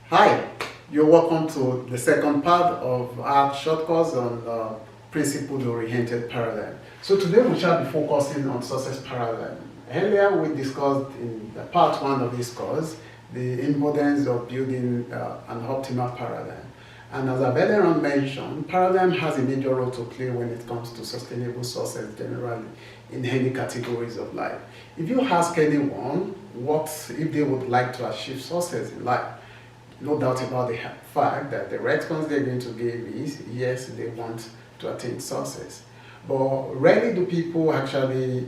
Hi, you're welcome to the second part of our short course on principle-oriented paradigm. So today we shall be focusing on success paradigm. Earlier we discussed in the part one of this course the importance of building an optimal paradigm. And as I've earlier on mentioned, paradigm has a major role to play when it comes to sustainable success generally in any categories of life. If you ask anyone what if they would like to achieve success in life, no doubt about the fact that the response they're going to give is yes, they want to attain success. But rarely do people actually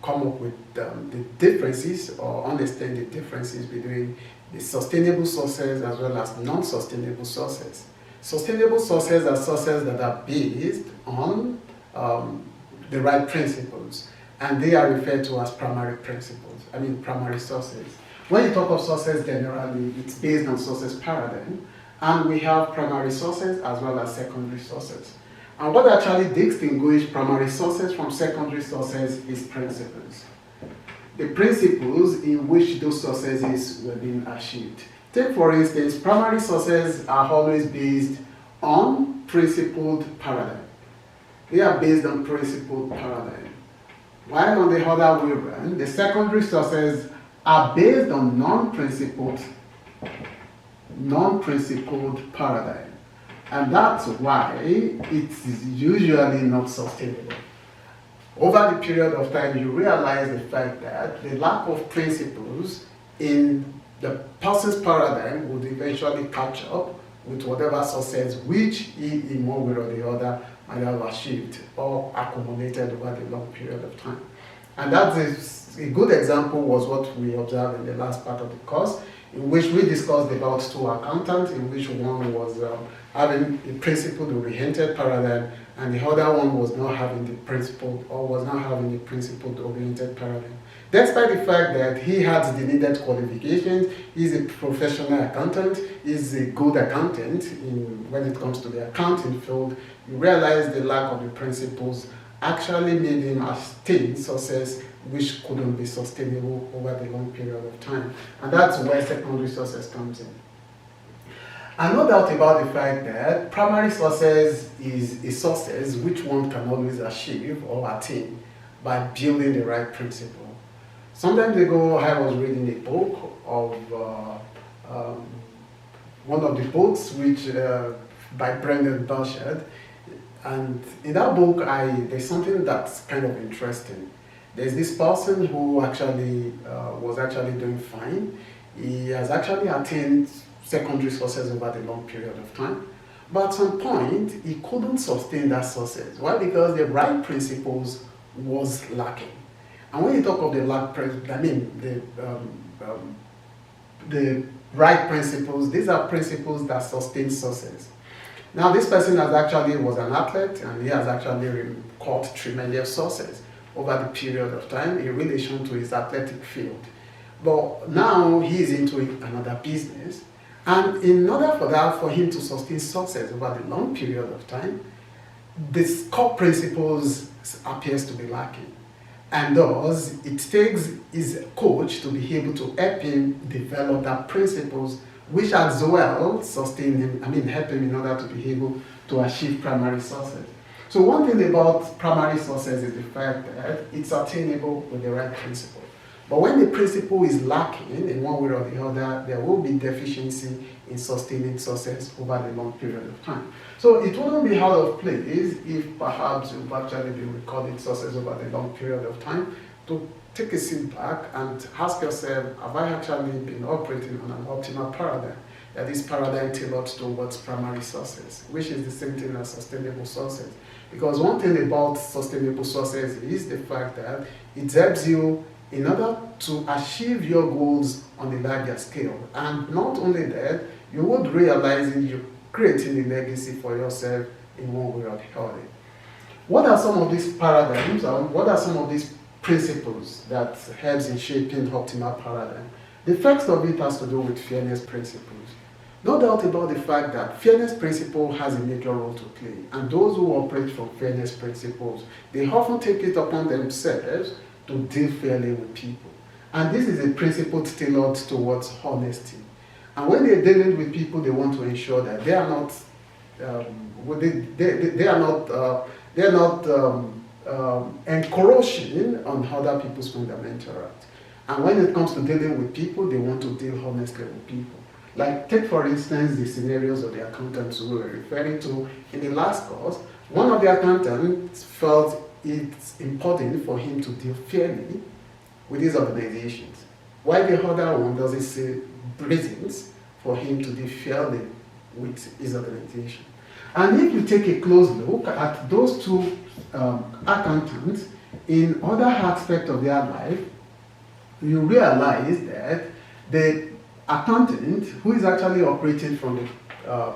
come up with the differences or understand the differences between the sustainable success as well as non-sustainable success. Sustainable success are success that are based on the right principles, and they are referred to as primary principles, primary success. When you talk of success generally, it's based on success paradigm, and we have primary success as well as secondary success. And what actually distinguishes primary success from secondary success is principles. The principles in which those successes were being achieved. Take for instance, primary success are always based on principled paradigm. They are based on principled paradigm. While on the other way around, the secondary success are based on non-principled paradigm. And that's why it's usually not sustainable. Over the period of time, you realize the fact that the lack of principles in the person's paradigm would eventually catch up with whatever success which he, in one way or the other, might have achieved or accumulated over the long period of time. And that is a good example was what we observed in the last part of the course, in which we discussed about two accountants, in which one was having a principle-oriented paradigm, and the other one was not having the principle-oriented paradigm. Despite the fact that he had the needed qualifications, he's a professional accountant, he's a good accountant when it comes to the accounting field, you realize the lack of the principles actually made him attain success which couldn't be sustainable over the long period of time. And that's where secondary success comes in. And no doubt about the fact that primary success is a success which one can always achieve or attain by building the right principle. Sometimes ago, I was reading a book of one of the books which by Brendan Burchard. And in that book, there's something that's kind of interesting. There's this person who actually was actually doing fine. He has actually attained secondary success over the long period of time. But at some point, he couldn't sustain that success. Why? Because the right principles was lacking. And when you talk of the the right principles, these are principles that sustain success. Now, this person was an athlete, and he has actually caught tremendous success over the period of time in relation to his athletic field. But now he is into another business, and in order for him to sustain success over the long period of time, the core principles appears to be lacking. And thus, it takes his coach to be able to help him develop that principles which as well sustain him, help him in order to be able to achieve primary success. So one thing about primary success is the fact that it's attainable with the right principle. But when the principle is lacking in one way or the other, there will be deficiency in sustaining success over the long period of time. So it wouldn't be out of place if perhaps you've actually been recording success over the long period of time to take a seat back and ask yourself, have I actually been operating on an optimal paradigm? That is paradigm tailored towards primary success, which is the same thing as sustainable success. Because one thing about sustainable success is the fact that it helps you in order to achieve your goals on a larger scale. And not only that, you would realize you're creating a legacy for yourself in one way or the other. What are some of these paradigms, and what are some of these principles that helps in shaping optimal paradigm? The first of it has to do with fairness principles. No doubt about the fact that fairness principle has a major role to play, and those who operate from fairness principles, they often take it upon themselves to deal fairly with people. And this is a principle tailored towards honesty. And when they're dealing with people, they want to ensure that they are not, they are not encroaching on other people's fundamental rights. And when it comes to dealing with people, they want to deal honestly with people. Like, take for instance the scenarios of the accountants we were referring to in the last course. One of the accountants felt it's important for him to deal fairly with his organizations, while the other one doesn't see reasons for him to deal fairly with his organization. And if you take a close look at those two accountants in other aspects of their life, you realize that the accountant who is actually operating from the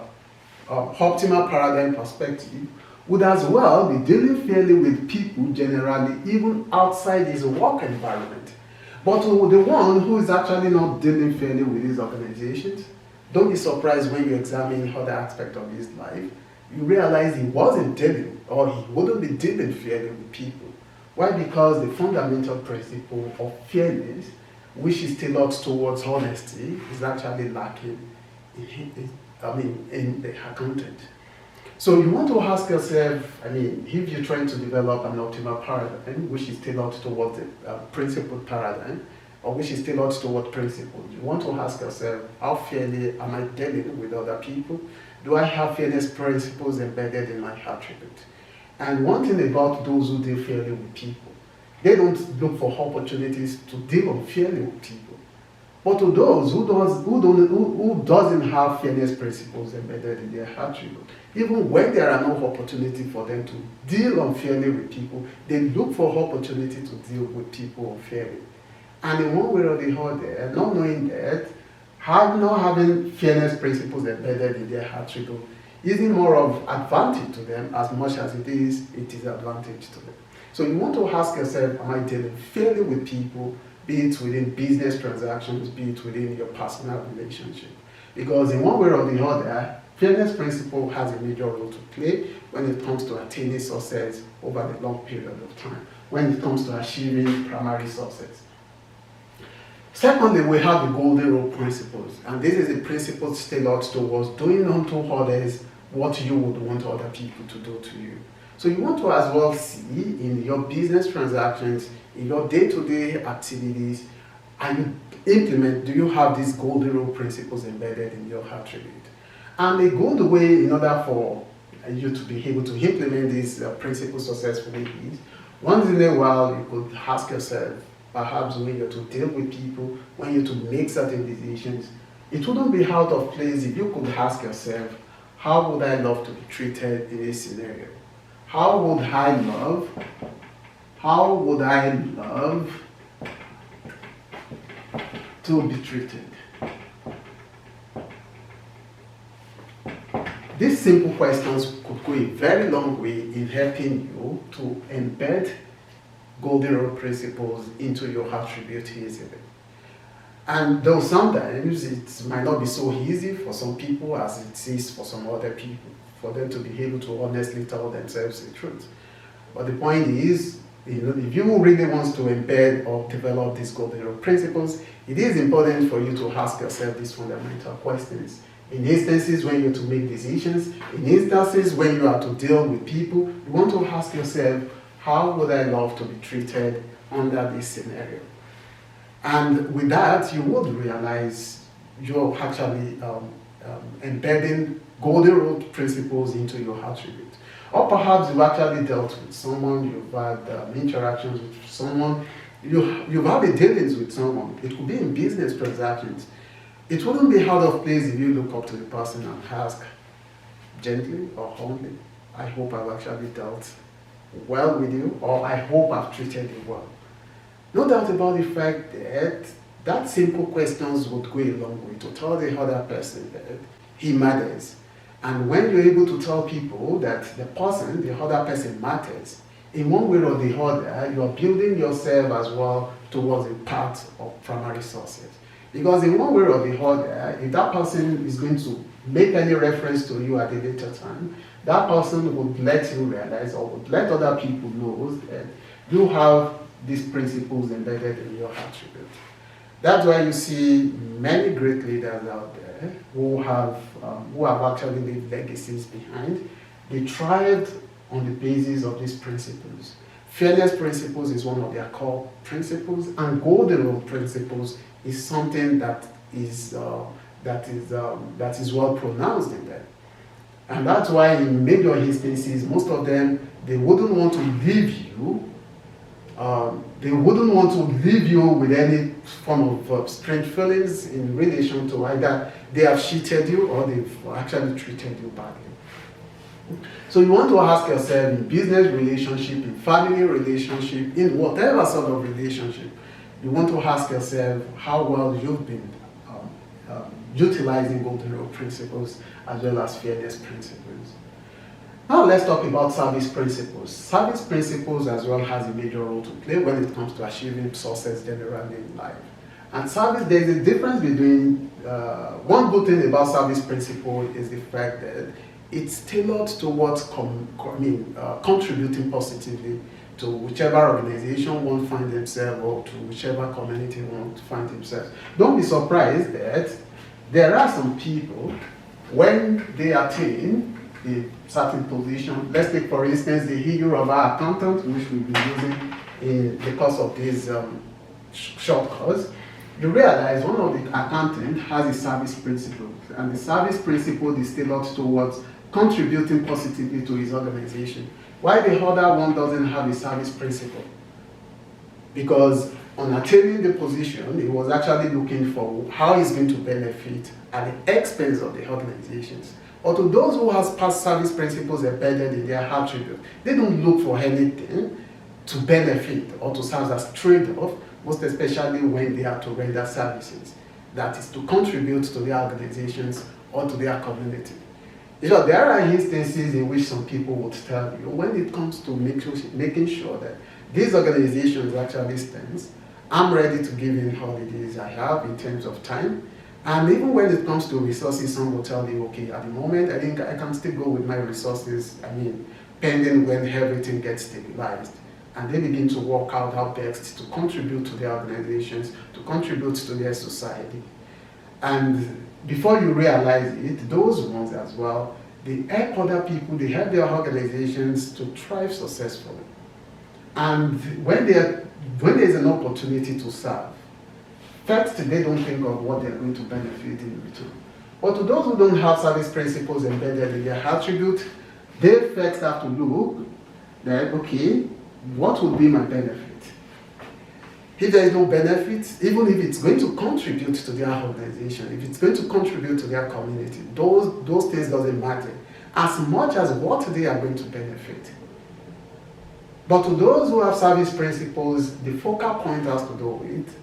optimal paradigm perspective would as well be dealing fairly with people generally, even outside his work environment. But the one who is actually not dealing fairly with his organizations, don't be surprised when you examine other aspects of his life, you realize he wasn't dealing, or he wouldn't be dealing fairly with people. Why? Because the fundamental principle of fairness, which is tailored towards honesty, is actually lacking in the accountant. So you want to ask yourself, if you're trying to develop an optimal paradigm, which is tailored towards the principled paradigm, or which is tailored towards principles, you want to ask yourself, how fairly am I dealing with other people? Do I have fairness principles embedded in my attribute? And one thing about those who deal fairly with people, they don't look for opportunities to deal unfairly with people. But to those who doesn't have fairness principles embedded in their attribute, even when there are no opportunity for them to deal unfairly with people, they look for opportunity to deal with people unfairly. And in one way or the other, not knowing that, not having fairness principles embedded in their attribute isn't more of advantage to them as much as it is advantage to them. So you want to ask yourself, am I dealing fairly with people, be it within business transactions, be it within your personal relationship? Because in one way or the other, fairness principle has a major role to play when it comes to attaining success over the long period of time, when it comes to achieving primary success. Secondly, we have the golden rule principles, and this is a principle tailored towards doing unto others what you would want other people to do to you. So you want to as well see in your business transactions, in your day-to-day activities, and implement, do you have these golden rule principles embedded in your attribute? And a good way in order for you to be able to implement these principles successfully is, once in a while you could ask yourself, perhaps when you're to deal with people, when you're to make certain decisions, it wouldn't be out of place if you could ask yourself, how would I love to be treated in this scenario? How would I love to be treated? These simple questions could go a very long way in helping you to embed golden rule principles into your attribute easily. And though sometimes it might not be so easy for some people as it is for some other people, for them to be able to honestly tell themselves the truth. But the point is, if you really want to embed or develop these golden rule principles, it is important for you to ask yourself these fundamental questions. In instances when you're to make decisions, in instances when you are to deal with people, you want to ask yourself, how would I love to be treated under this scenario? And with that, you would realize you're actually embedding golden rule principles into your attribute. Or perhaps you've actually dealt with someone, you've had interactions with someone, you've had a dealings with someone. It could be in business transactions. It wouldn't be out of place if you look up to the person and ask gently or humbly, I hope I've actually dealt well with you, or I hope I've treated you well. No doubt about the fact that simple questions would go a long way to tell the other person that he matters. And when you're able to tell people that the other person matters, in one way or the other, you're building yourself as well towards a path of primary success. Because in one way or the other, if that person is going to make any reference to you at a later time, that person would let you realize or would let other people know that you have these principles embedded in your attribute. That's why you see many great leaders out there. there who have actually left legacies behind. They thrived on the basis of these principles. Fairness principles is one of their core principles, and golden rule principles is something that is well pronounced in them. And that's why in major instances, most of them, they wouldn't want to leave you. They wouldn't want to leave you with any form of strange feelings in relation to either they have cheated you or they've actually treated you badly. So you want to ask yourself, in business relationship, in family relationship, in whatever sort of relationship, you want to ask yourself how well you've been utilizing golden rule principles as well as fairness principles. Now let's talk about service principles. Service principles as well has a major role to play when it comes to achieving success generally in life. And service, there is a difference between, one good thing about service principle is the fact that it's tailored towards contributing positively to whichever organization one finds themselves or to whichever community one finds themselves. Don't be surprised that there are some people, when they attain a certain position, let's take for instance the issue of our accountant, which we've been using in the course of this short course, you realize one of the accountants has a service principle, and the service principle is tailored towards contributing positively to his organization. Why the other one doesn't have a service principle? Because on attaining the position, he was actually looking for how he's going to benefit at the expense of the organizations. Or to those who have past service principles embedded in their attribute, they don't look for anything to benefit or to serve as trade-off, most especially when they have to render services. That is to contribute to their organizations or to their community. You know, there are instances in which some people would tell you, when it comes to making sure that these organizations actually stands, I'm ready to give in holidays I have in terms of time. And even when it comes to resources, some will tell you, okay, at the moment, I think I can still go with my resources, pending when everything gets stabilized. And they begin to work out how best to contribute to their organizations, to contribute to their society. And before you realize it, those ones as well, they help other people, they help their organizations to thrive successfully. And when there's an opportunity to serve, first, they don't think of what they're going to benefit in return. But to those who don't have service principles embedded in their attribute, they first have to look that, okay, what would be my benefit? If there is no benefit, even if it's going to contribute to their organization, if it's going to contribute to their community, those things doesn't matter as much as what they are going to benefit. But to those who have service principles, the focal point has to do with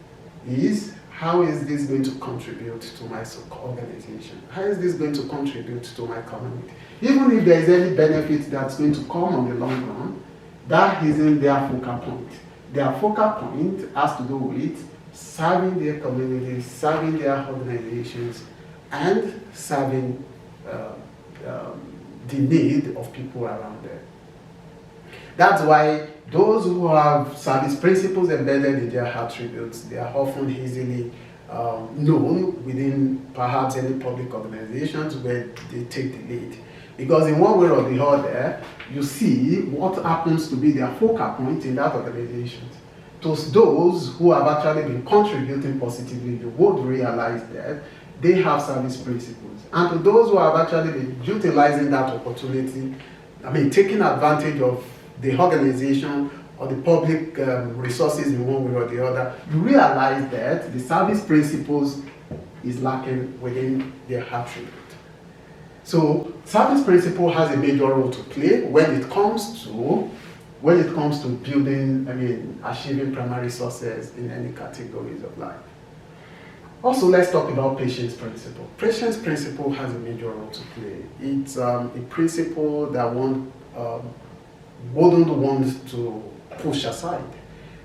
is, how is this going to contribute to my organization? How is this going to contribute to my community? Even if there is any benefit that's going to come on the long run, that isn't their focal point. Their focal point has to do with serving their communities, serving their organizations, and serving the need of people around them. That's why those who have service principles embedded in their attributes, they are often easily known within perhaps any public organizations where they take the lead. Because in one way or the other, you see what happens to be their focal point in that organization. To those who have actually been contributing positively, you would realize that they have service principles. And to those who have actually been utilizing that opportunity, taking advantage of the organization or the public resources in one way or the other, you realize that the service principles is lacking within their attribute. So service principle has a major role to play when it comes to building, achieving primary success in any categories of life. Also, let's talk about patience principle. Patience principle has a major role to play. It's a principle that one wouldn't want to push aside,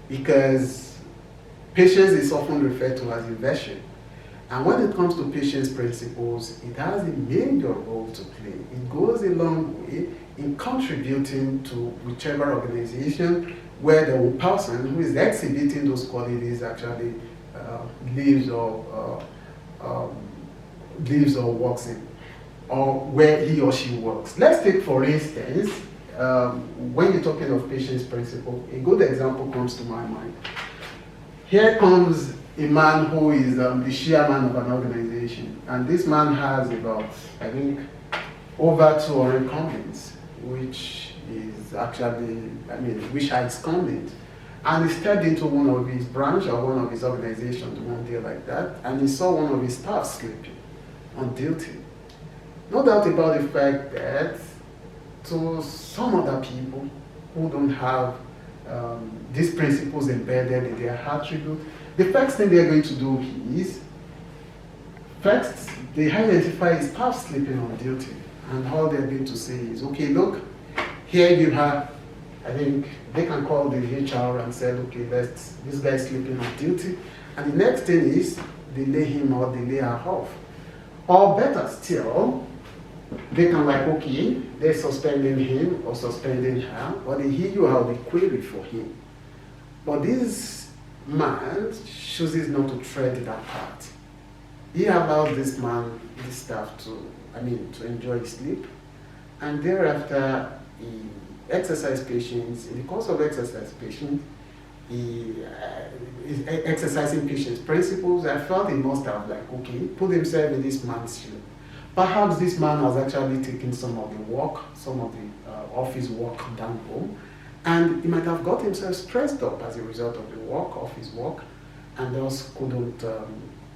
because patience is often referred to as inversion. And when it comes to patience principles, it has a major role to play. It goes a long way in contributing to whichever organization where the person who is exhibiting those qualities actually lives or lives or works in, or where he or she works. Let's take, for instance, when you're talking of patient's principle, a good example comes to my mind. Here comes a man who is the chairman of an organization, and this man has about, I think, over 200 comments, which is actually, which are his comments. And he stepped into one of his branch or one of his organizations one day like that, and he saw one of his staff sleeping on duty. No doubt about the fact that to some other people who don't have these principles embedded in their attribute, the first thing they're going to do is, first, they identify his staff sleeping on duty, and all they're going to say is, okay, look, here you have, I think they can call the HR and say, okay, this guy is sleeping on duty, and the next thing is, they lay him or they lay her off. Or better still, they can like, okay, they're suspending him or suspending her, or they hear you have a query for him. But this man chooses not to tread that part. He allows this man, this staff to enjoy his sleep, and thereafter he exercise patience. In the course of exercise patience, he is exercising patience principles. I felt he must have put himself in this man's shoe. Perhaps this man has actually taken some of the work, some of the office work down home, and he might have got himself stressed up as a result of the work, office work, and thus couldn't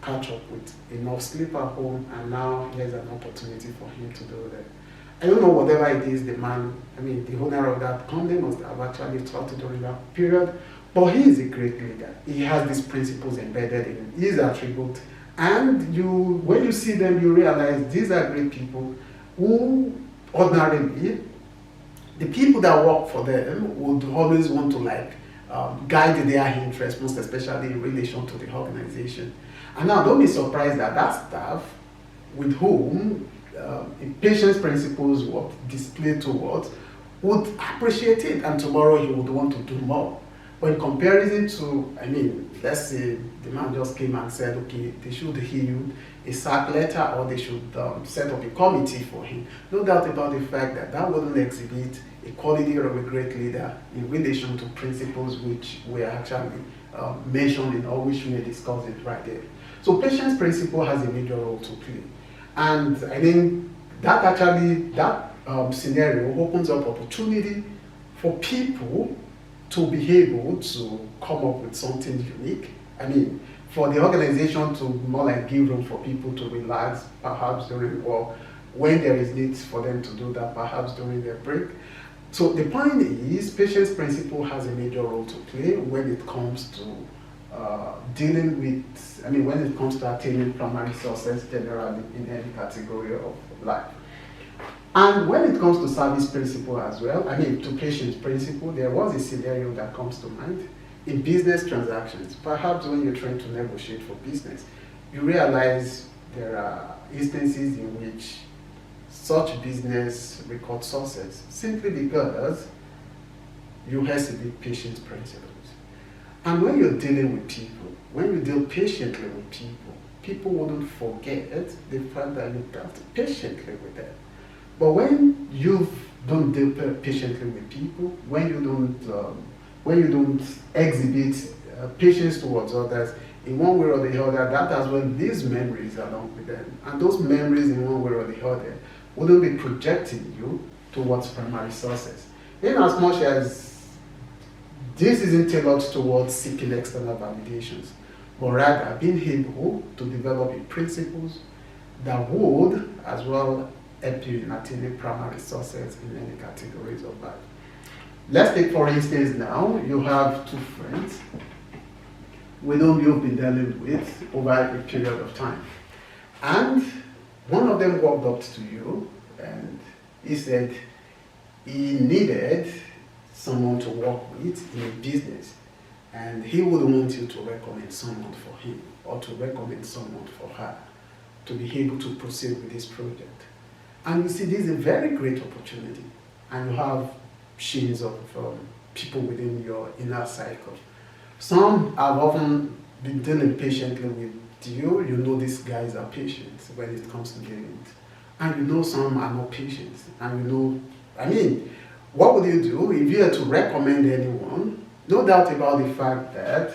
catch up with enough sleep at home, and now there's an opportunity for him to do that. I don't know whatever it is the man, the owner of that company must have actually taught during that period, but he is a great leader. He has these principles embedded in his attribute, and when you see them, you realize these are great people who ordinarily, the people that work for them would always want to guide their interests, most especially in relation to the organization. And now don't be surprised that that staff with whom patient's principles were displayed towards would appreciate it, and tomorrow he would want to do more. But in comparison to, let's say the man just came and said, okay, they should issue a sack letter, or they should set up a committee for him. No doubt about the fact that that wouldn't exhibit a quality of a great leader in relation to principles which were actually mentioned or which we discussed it right there. So patient's principle has a major role to play. And I think that scenario opens up opportunity for people to be able to come up with something unique. For the organization to more like give room for people to relax, perhaps during, or when there is need for them to do that, perhaps during their break. So the point is, patient's principle has a major role to play when it comes to dealing with, when it comes to attaining primary success generally in any category of life. And when it comes to service principle as well, to patient's principle, there was a scenario that comes to mind. In business transactions, perhaps when you're trying to negotiate for business, you realize there are instances in which such business record success simply because you exhibit patient's principles. And when you're dealing with people, when you deal patiently with people, people wouldn't forget the fact that you dealt patiently with them. But when you don't deal patiently with people, when you don't exhibit patience towards others, in one way or the other, that as well leaves memories along with them. And those memories, in one way or the other, wouldn't be projecting you towards primary success. In as much as this isn't tailored towards seeking external validations, but rather being able to develop principles that would as well help you in attaining primary success in any categories of life. Let's take, for instance, now you have two friends with whom you've been dealing with over a period of time. And one of them walked up to you and he said he needed someone to work with in a business, and he would want you to recommend someone for him or to recommend someone for her to be able to proceed with this project. And you see, this is a very great opportunity, and you have shades of people within your inner cycle. Some have often been dealing patiently with you know these guys are patient when it comes to getting it. And you know some are not patient. And you know, I mean, what would you do if you had to recommend anyone? No doubt about the fact that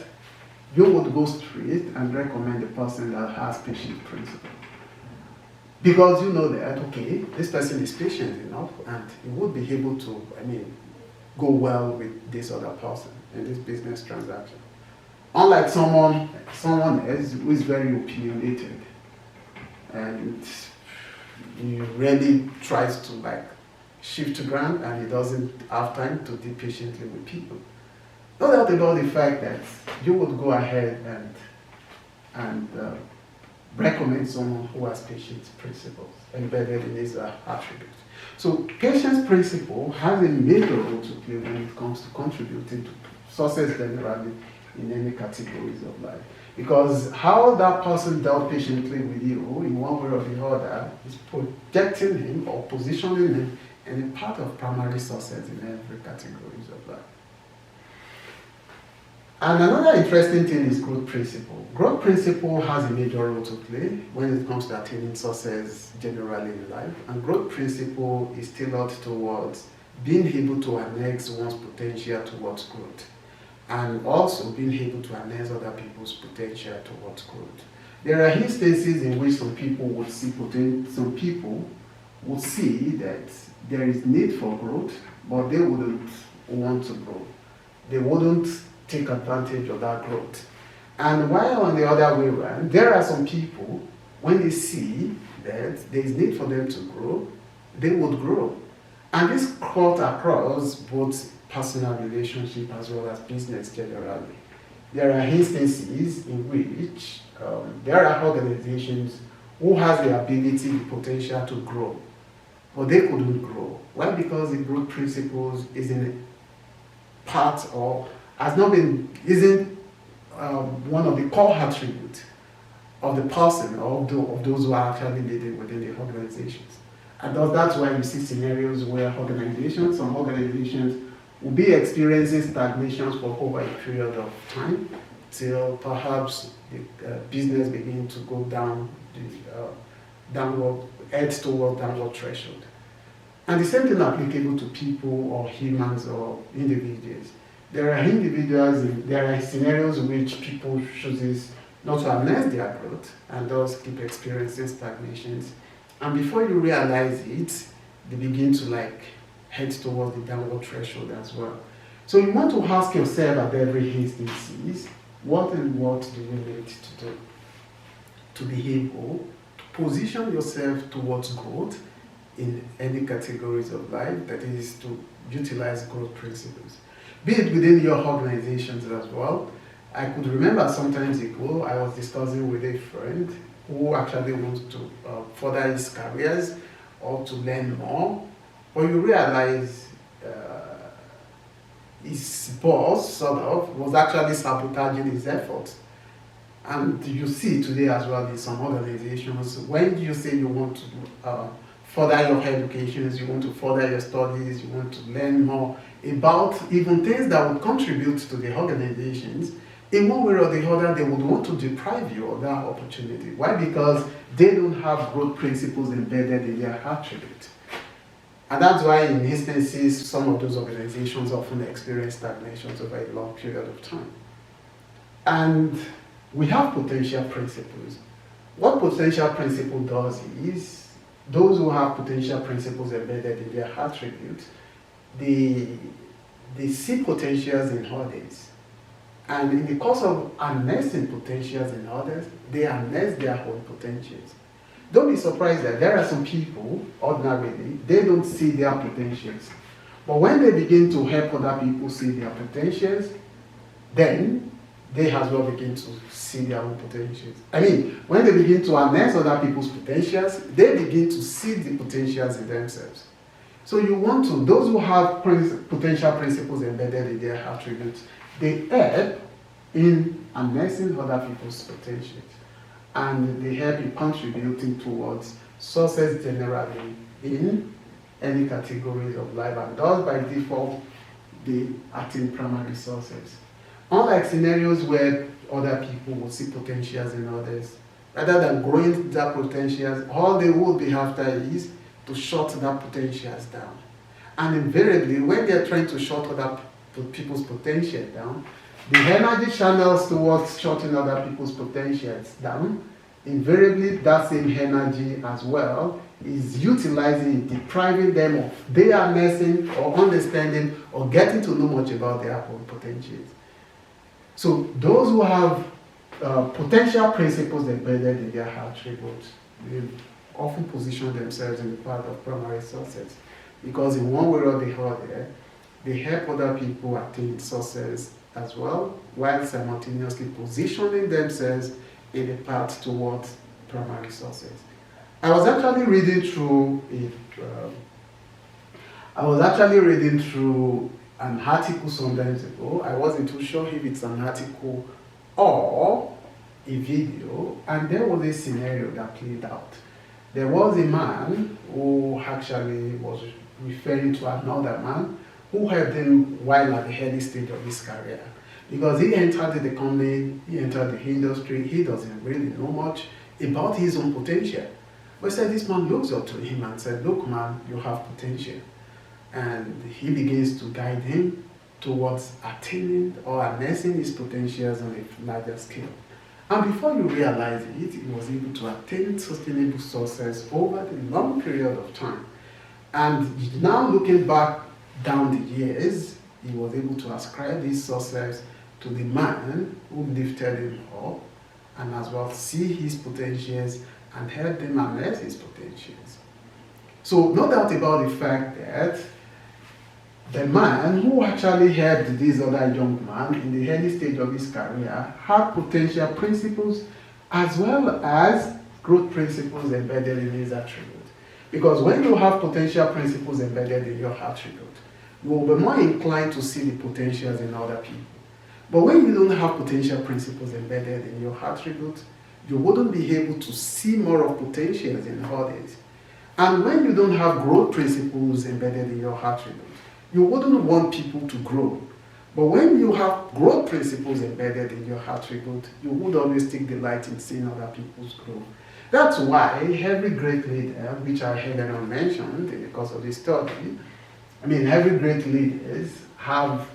you would go straight and recommend the person that has patient principle. Because you know that, okay, this person is patient enough and he would be able to, I mean, go well with this other person in this business transaction. Unlike someone else who is very opinionated and he really tries to like shift ground and he doesn't have time to deal patiently with people. No doubt about the fact that you would go ahead and recommend someone who has patience principles embedded in his attributes. So patience principle has a major role to play when it comes to contributing to success generally in any categories of life. Because how that person dealt patiently with you in one way or the other is projecting him or positioning him in a part of primary success in every categories of life. And another interesting thing is growth principle. Growth principle has a major role to play when it comes to attaining success generally in life. And growth principle is tailored towards being able to annex one's potential towards growth. And also being able to harness other people's potential towards growth. There are instances in which some people would see that there is need for growth, but they wouldn't want to grow. They wouldn't take advantage of that growth. And while on the other way around, there are some people, when they see that there is need for them to grow, they would grow. And this cut across both personal relationship as well as business generally. There are instances in which there are organizations who has the ability, the potential to grow, but they couldn't grow. Why? Because the growth principles isn't part or isn't one of the core attributes of the person or of those who are actually leading within the organizations. And that's why you see scenarios where some organizations will be experiencing stagnations for over a period of time till perhaps the business begins to go down head toward downward threshold. And the same thing applicable to people or humans or individuals. There are scenarios in which people chooses not to harness their growth and thus keep experiencing stagnations. And before you realize it, they begin to head towards the downward threshold as well. So you want to ask yourself at every instance, what do you need to do to be able to position yourself towards growth in any categories of life, that is to utilize growth principles. Be it within your organizations as well. I could remember some times ago, I was discussing with a friend who actually wants to further his careers or to learn more, but you realize his boss sort of was actually sabotaging his efforts. And you see today as well in some organizations, when you say you want to further your educations, you want to further your studies, you want to learn more about even things that would contribute to the organizations, in one way or the other, they would want to deprive you of that opportunity. Why? Because they don't have growth principles embedded in their attribute. And that's why in instances, some of those organizations often experience stagnations over a long period of time. And we have potential principles. What potential principle does is, those who have potential principles embedded in their attributes, they see potentials in others. And in the course of harnessing potentials in others, they harness their own potentials. Don't be surprised that there are some people, ordinarily, they don't see their potentials. But when they begin to help other people see their potentials, then they as well begin to see their own potentials. I mean, when they begin to harness other people's potentials, they begin to see the potentials in themselves. So you want to, those who have potential principles embedded in their attributes, they help in harnessing other people's potentials. And they help in contributing towards success generally in any categories of life. And thus, by default, they attain primary success. Unlike scenarios where other people would see potentials in others, rather than growing their potentials, all they would be after is to shut their potentials down. And invariably, when they're trying to shut other people's potential down, the energy channels towards shutting other people's potentials down, invariably that same energy as well is utilizing it, depriving them of their harnessing or understanding or getting to know much about their own potentials. So those who have potential principles embedded in their attributes will often position themselves in the path of primary success, because in one way or the other, they help other people attain success as well, while simultaneously positioning themselves in the path towards primary success. I was actually reading through an article some times ago. I wasn't too sure if it's an article or a video, and there was a scenario that played out. There was a man who actually was referring to another man who helped him while at the early stage of his career. Because he entered the company, he entered the industry, he doesn't really know much about his own potential. But said this man looks up to him and said, look man, you have potential. And he begins to guide him towards attaining or harnessing his potentials on a larger scale. And before you realize it, he was able to attain sustainable success over the long period of time. And now looking back down the years, he was able to ascribe this success to the man who lifted him up, and as well see his potentials and help him harness his potentials. So no doubt about the fact that the man who actually helped this other young man in the early stage of his career had potential principles as well as growth principles embedded in his attribute. Because when you have potential principles embedded in your attribute, you will be more inclined to see the potentials in other people. But when you don't have potential principles embedded in your attribute, you wouldn't be able to see more of potentials in others. And when you don't have growth principles embedded in your attribute, you wouldn't want people to grow. But when you have growth principles embedded in your attribute, you would always take delight in seeing other people's growth. That's why every great leader, which I heard and mentioned in the course of this study, every great leaders have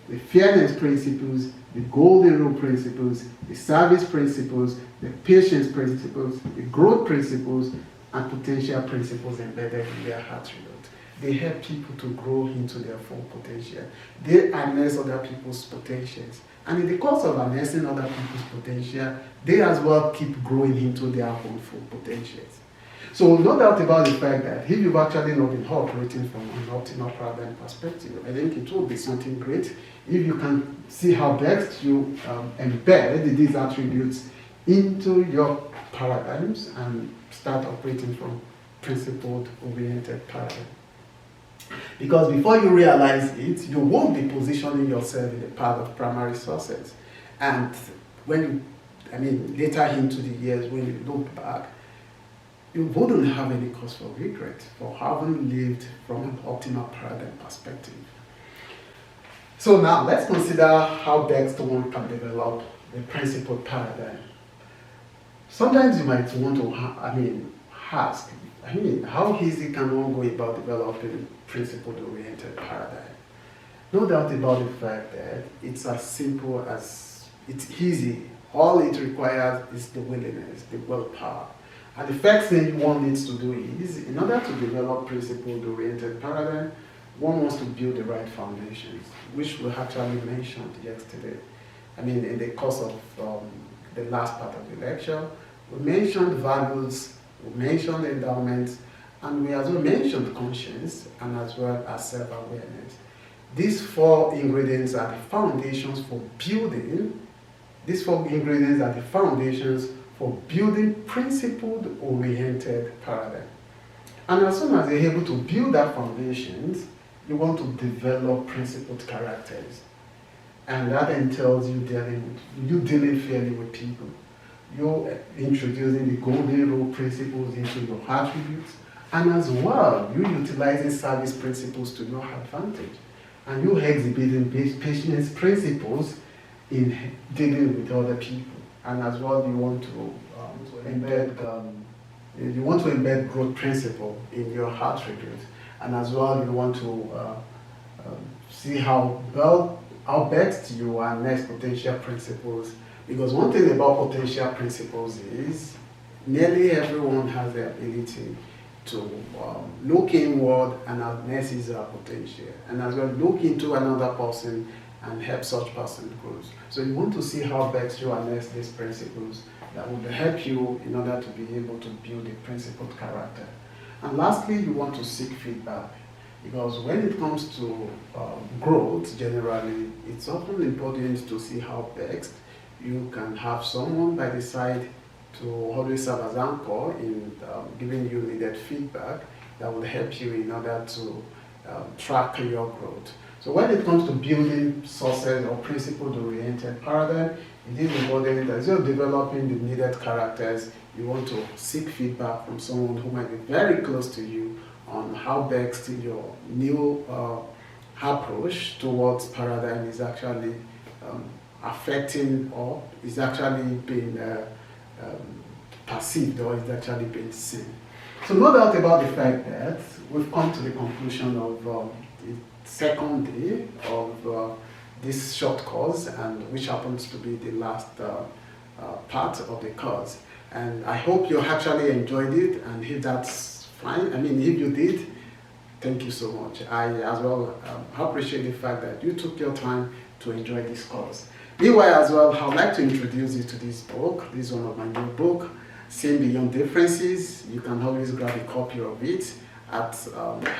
the fairness principles, the golden rule principles, the service principles, the patience principles, the growth principles, and potential principles embedded in their attribute. They help people to grow into their full potential. They harness other people's potentials. And in the course of harnessing other people's potential, they as well keep growing into their own full potentials. So no doubt about the fact that if you've actually not been operating from an optimal paradigm perspective, I think it will be something great if you can see how best you embed these attributes into your paradigms and start operating from principle-oriented paradigm. Because before you realize it, you won't be positioning yourself in the path of primary success. And when later into the years, when you look back, you wouldn't have any cause for regret for having lived from an optimal paradigm perspective. So now let's consider how best one can develop the principled paradigm. Sometimes you might want to ask, how easy can one go about developing principle-oriented paradigm? No doubt about the fact that it's as simple as it's easy. All it requires is the willingness, the willpower. And the first thing one needs to do is, in order to develop principle-oriented paradigm, one wants to build the right foundations, which we actually mentioned yesterday. In the course of the last part of the lecture, we mentioned values, we mentioned endowments, and we as well mentioned conscience, and as well as self-awareness. These four ingredients are the foundations for building. These four ingredients are the foundations for building principle-oriented paradigm. And as soon as you're able to build that foundations, you want to develop principled characters. And that entails you dealing fairly with people. You're introducing the golden rule principles into your attributes, and as well, you're utilizing service principles to your advantage. And you're exhibiting patience principles in dealing with other people. And as well, you want to embed growth principle in your attributes. And as well, you want to see how best you harness potential principles. Because one thing about potential principles is nearly everyone has the ability to look inward and harness his potential, and as well look into another person and help such person grow. So you want to see how best you harness these principles that would help you in order to be able to build a principled character. And lastly, you want to seek feedback, because when it comes to growth generally, it's often important to see how best you can have someone by the side to always serve as anchor in giving you needed feedback that will help you in order to track your growth. So when it comes to building success or principle-oriented paradigm, it is important that as you're developing the needed characters, you want to seek feedback from someone who might be very close to you on how best your new approach towards paradigm is actually affecting or is actually being perceived or is actually being seen. So no doubt about the fact that we've come to the conclusion of the second day of this short course, and which happens to be the last part of the course. And I hope you actually enjoyed it, and if that's fine, I mean, if you did, thank you so much. I as well appreciate the fact that you took your time to enjoy this course. Meanwhile, as well, I would like to introduce you to this book. This is one of my new books, Seeing Beyond Differences. You can always grab a copy of it at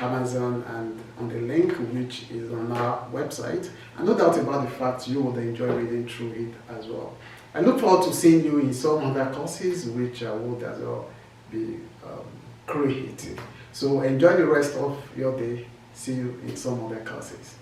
Amazon and on the link which is on our website. And no doubt about the fact you would enjoy reading through it as well. I look forward to seeing you in some other courses which would as well be creative. So enjoy the rest of your day. See you in some other courses.